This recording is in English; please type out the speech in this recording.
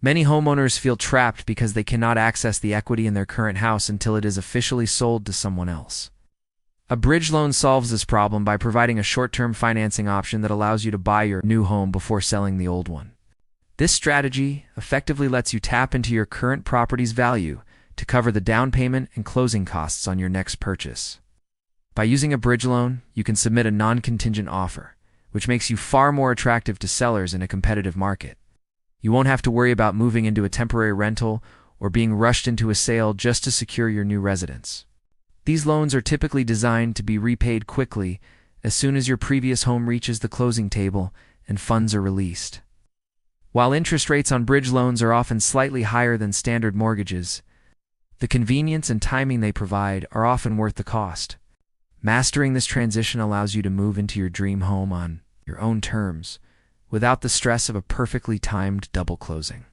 Many homeowners feel trapped because they cannot access the equity in their current house until it is officially sold to someone else. A bridge loan solves this problem by providing a short-term financing option that allows you to buy your new home before selling the old one. This strategy effectively lets you tap into your current property's value to cover the down payment and closing costs on your next purchase. By using a bridge loan, you can submit a non-contingent offer, which makes you far more attractive to sellers in a competitive market. You won't have to worry about moving into a temporary rental or being rushed into a sale just to secure your new residence. These loans are typically designed to be repaid quickly as soon as your previous home reaches the closing table and funds are released. While interest rates on bridge loans are often slightly higher than standard mortgages, the convenience and timing they provide are often worth the cost. Mastering this transition allows you to move into your dream home on your own terms, without the stress of a perfectly timed double closing.